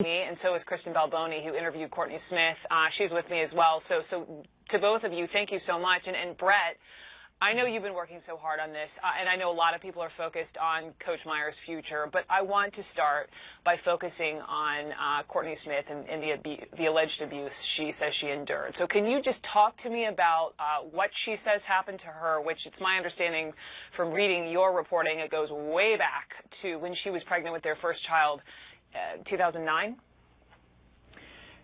me, and so is Kristen Balboni, who interviewed Courtney Smith. She's with me as well. So to both of you, thank you so much. And Brett, I know you've been working so hard on this, and I know a lot of people are focused on Coach Meyer's future, but I want to start by focusing on Courtney Smith and the alleged abuse she says she endured. So can you just talk to me about what she says happened to her, which it's my understanding from reading your reporting, it goes way back to when she was pregnant with their first child, 2009?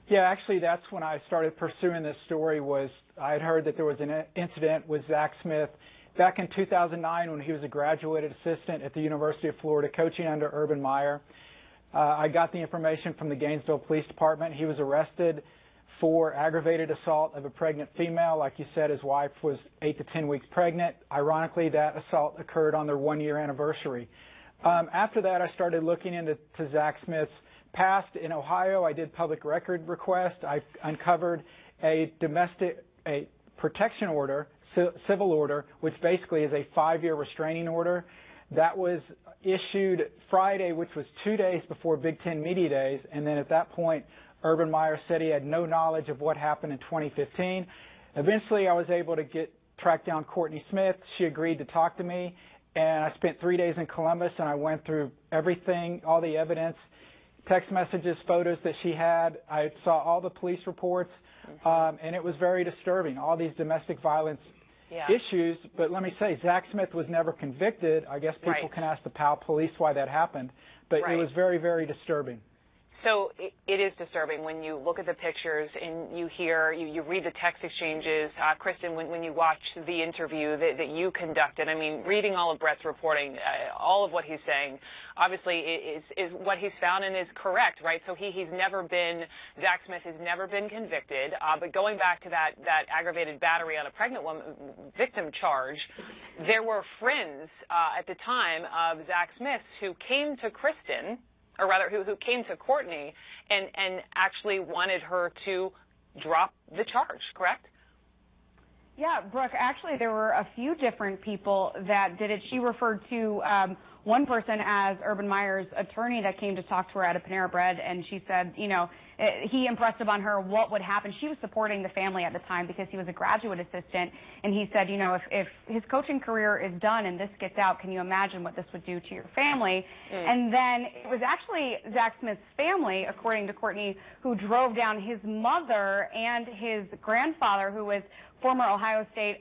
Yeah, actually, that's when I started pursuing this story. I had heard that there was an incident with Zach Smith back in 2009 when he was a graduate assistant at the University of Florida coaching under Urban Meyer. I got the information from the Gainesville Police Department. He was arrested for aggravated assault of a pregnant female. Like you said, his wife was 8 to 10 weeks pregnant. Ironically, that assault occurred on their one-year anniversary. After that, I started looking into Zach Smith's past. In Ohio, I did public record request. I uncovered a protection order, civil order, which basically is a 5-year restraining order. That was issued Friday, which was 2 days before Big Ten Media Days, and then at that point, Urban Meyer said he had no knowledge of what happened in 2015. Eventually, I was able to track down Courtney Smith. She agreed to talk to me, and I spent 3 days in Columbus, and I went through everything, all the evidence, text messages, photos that she had. I saw all the police reports, and it was very disturbing, all these domestic violence issues. But let me say, Zach Smith was never convicted. I guess people can ask the Powell police why that happened. But it was very, very disturbing. So it is disturbing when you look at the pictures and you read the text exchanges. Kristen, when you watch the interview that you conducted, I mean, reading all of Brett's reporting, all of what he's saying, obviously is what he's found and is correct, right? So Zach Smith has never been convicted. But going back to that aggravated battery on a pregnant woman victim charge, there were friends at the time of Zach Smith who came to Kristen, or rather who came to Courtney and actually wanted her to drop the charge, correct? Yeah, Brooke, actually there were a few different people that did it. She referred to one person as Urban Meyer's attorney that came to talk to her at a Panera Bread, and she said, he impressed upon her what would happen. She was supporting the family at the time because he was a graduate assistant, and he said, if his coaching career is done and this gets out, can you imagine what this would do to your family? And then it was actually Zach Smith's family, according to Courtney, who drove down his mother and his grandfather, who was former Ohio State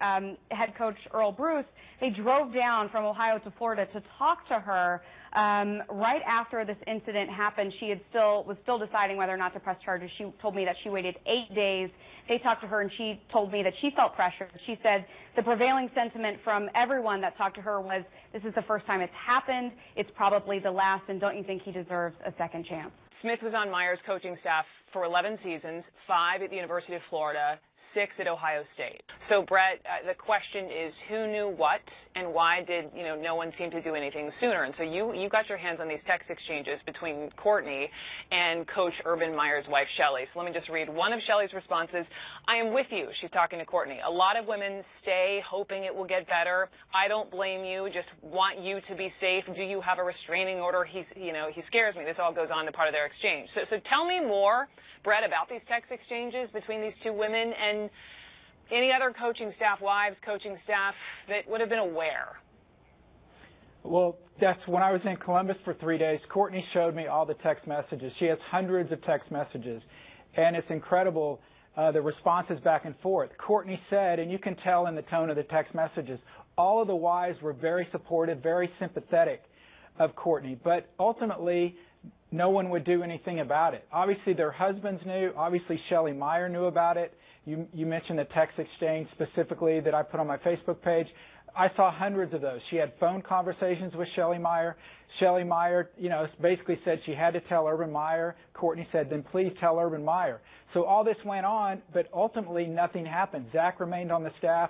head coach Earl Bruce. They drove down from Ohio to Florida to talk to her. Right after this incident happened, she was still deciding whether or not to press charges. She told me that she waited 8 days. They talked to her, and she told me that she felt pressured. She said the prevailing sentiment from everyone that talked to her was, this is the first time it's happened. It's probably the last, and don't you think he deserves a second chance? Smith was on Meyer's coaching staff for 11 seasons, 5 at the University of Florida, 6 at Ohio State. So, Brett, the question is, who knew what, and why did no one seem to do anything sooner? And so you got your hands on these text exchanges between Courtney and Coach Urban Meyer's wife, Shelly. So let me just read one of Shelly's responses. I am with you. She's talking to Courtney. A lot of women stay hoping it will get better. I don't blame you. Just want you to be safe. Do you have a restraining order? He scares me. This all goes on to part of their exchange. So tell me more, Brett, about these text exchanges between these two women and any other coaching staff, wives, coaching staff that would have been aware. Well, that's when I was in Columbus for 3 days. Courtney showed me all the text messages. She has hundreds of text messages, and it's incredible, the responses back and forth. Courtney said, and you can tell in the tone of the text messages, all of the wives were very supportive, very sympathetic of Courtney, but ultimately no one would do anything about it. Obviously, their husbands knew. Obviously, Shelly Meyer knew about it. You mentioned the text exchange specifically that I put on my Facebook page. I saw hundreds of those. She had phone conversations with Shelly Meyer. Shelly Meyer, basically said she had to tell Urban Meyer. Courtney said, then please tell Urban Meyer. So all this went on, but ultimately nothing happened. Zach remained on the staff.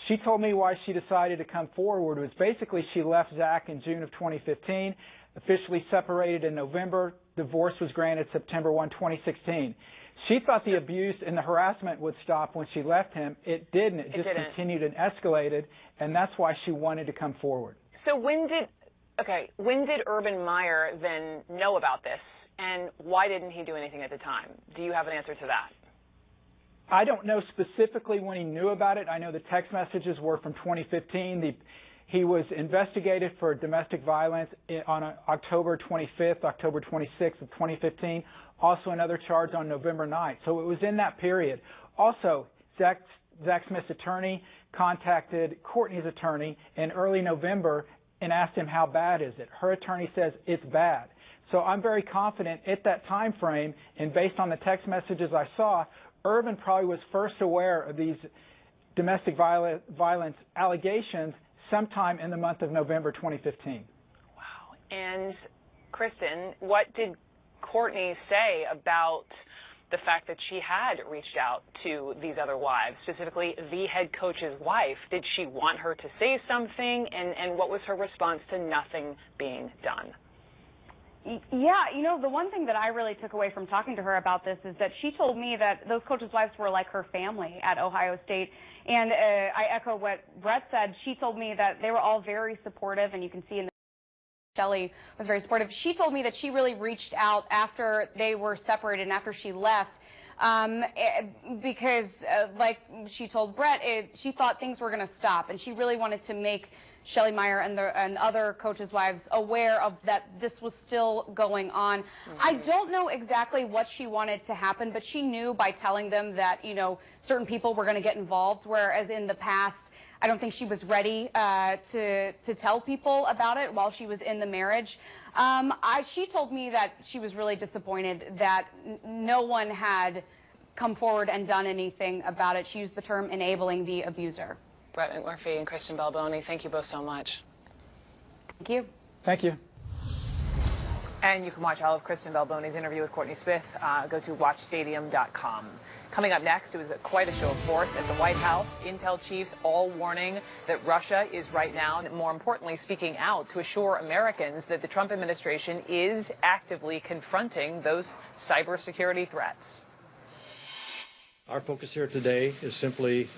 She told me why she decided to come forward was basically she left Zach in June of 2015, officially separated in November. Divorce was granted September 1, 2016. She thought the abuse and the harassment would stop when she left him. It didn't. It just continued and escalated, and that's why she wanted to come forward. So when did Urban Meyer then know about this and why didn't he do anything at the time? Do you have an answer to that? I don't know specifically when he knew about it. I know the text messages were from 2015. He was investigated for domestic violence on October 25th, October 26th of 2015. Also another charge on November 9th. So it was in that period. Also, Zach Smith's attorney contacted Courtney's attorney in early November and asked him how bad is it. Her attorney says it's bad. So I'm very confident at that time frame, and based on the text messages I saw, Urban probably was first aware of these domestic violence allegations sometime in the month of November 2015. Wow. And Kristen, what did Courtney say about the fact that she had reached out to these other wives, specifically the head coach's wife? Did she want her to say something? And what was her response to nothing being done? Yeah, you know, the one thing that I really took away from talking to her about this is that she told me that those coaches' wives were like her family at Ohio State. And I echo what Brett said. She told me that they were all very supportive, and you can see in the Shelley was very supportive. She told me that she really reached out after they were separated and after she left because, like she told Brett, she thought things were going to stop, and she really wanted to make Shelley Meyer and other coaches' wives aware of that this was still going on. I don't know exactly what she wanted to happen, but she knew by telling them that, you know, certain people were going to get involved, whereas in the past, I don't think she was ready to tell people about it while she was in the marriage. She told me that she was really disappointed that no one had come forward and done anything about it. She used the term enabling the abuser. Brett McMurphy and Kristen Balboni, thank you both so much. Thank you. Thank you. And you can watch all of Kristen Balboni's interview with Courtney Smith. Go to watchstadium.com. Coming up next, it was quite a show of force at the White House. Intel chiefs all warning that Russia is right now, and more importantly, speaking out to assure Americans that the Trump administration is actively confronting those cybersecurity threats. Our focus here today is simply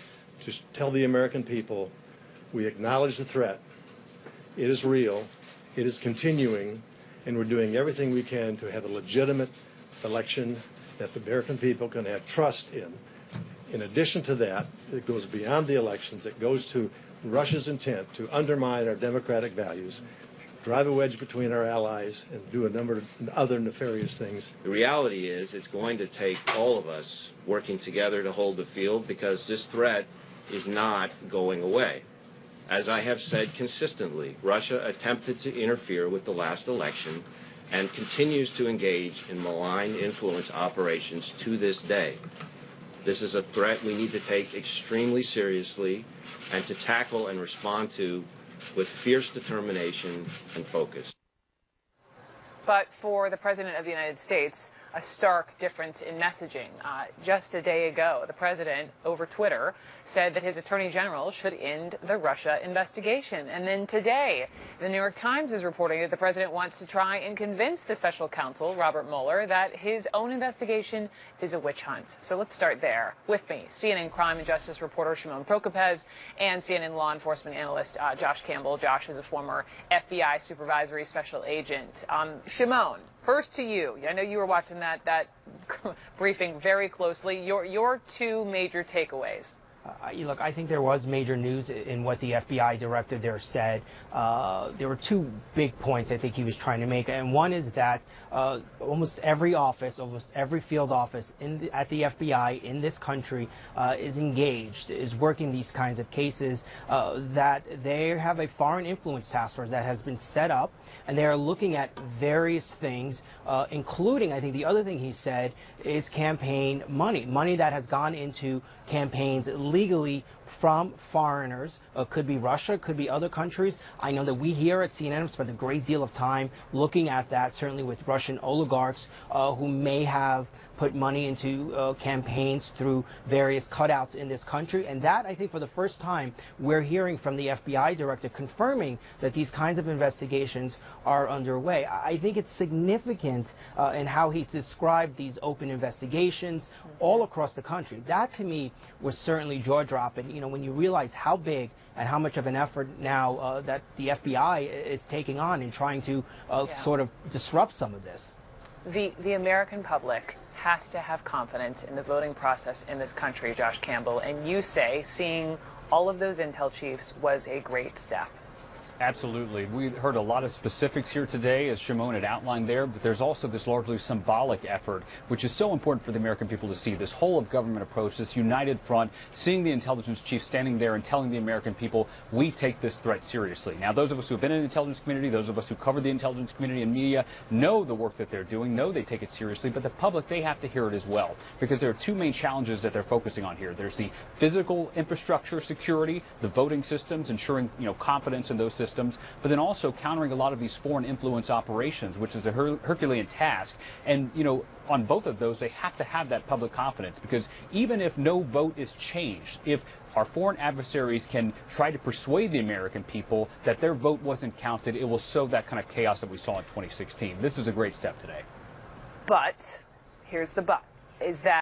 to tell the American people we acknowledge the threat. It is real, it is continuing, and we're doing everything we can to have a legitimate election that the American people can have trust in. In addition to that, it goes beyond the elections. It goes to Russia's intent to undermine our democratic values, drive a wedge between our allies, and do a number of other nefarious things. The reality is it's going to take all of us working together to hold the field, because this threat is not going away. As I have said consistently, Russia attempted to interfere with the last election and continues to engage in malign influence operations to this day. This is a threat we need to take extremely seriously and to tackle and respond to with fierce determination and focus. But for the President of the United States, a stark difference in messaging. Just a day ago, the President, over Twitter, said that his Attorney General should end the Russia investigation. And then today, the New York Times is reporting that the President wants to try and convince the special counsel, Robert Mueller, that his own investigation is a witch hunt. So let's start there. With me, CNN crime and justice reporter Shimon Prokopez and CNN law enforcement analyst Josh Campbell. Josh is a former FBI supervisory special agent. Shimon, first to you. I know you were watching that briefing very closely. Your two major takeaways. Look, I think there was major news in what the FBI director there said. There were two big points I think he was trying to make, and one is that almost every office, almost every field office at the FBI in this country is engaged, is working these kinds of cases, that they have a foreign influence task force that has been set up, and they are looking at various things, including, I think the other thing he said, is campaign money that has gone into campaigns legally from foreigners. Could be Russia, could be other countries. I know that we here at CNN have spent a great deal of time looking at that, certainly with Russian oligarchs who may have put money into campaigns through various cutouts in this country. And that, I think, for the first time, we're hearing from the FBI director confirming that these kinds of investigations are underway. I think it's significant in how he described these open investigations all across the country. That, to me, was certainly jaw-dropping. You know, when you realize how big and how much of an effort now that the FBI is taking on in trying to sort of disrupt some of this. The American public has to have confidence in the voting process in this country, Josh Campbell, and you say seeing all of those intel chiefs was a great step. Absolutely. We heard a lot of specifics here today, as Shimon had outlined there, but there's also this largely symbolic effort, which is so important for the American people to see. This whole of government approach, this united front, seeing the intelligence chief standing there and telling the American people, we take this threat seriously. Now, those of us who have been in the intelligence community, those of us who cover the intelligence community and media, know the work that they're doing, know they take it seriously, but the public, they have to hear it as well, because there are two main challenges that they're focusing on here. There's the physical infrastructure security, the voting systems, ensuring, confidence in those systems, but then also countering a lot of these foreign influence operations, which is a Herculean task. And, on both of those, they have to have that public confidence, because even if no vote is changed, if our foreign adversaries can try to persuade the American people that their vote wasn't counted, it will sow that kind of chaos that we saw in 2016. This is a great step today. But here's the but, is that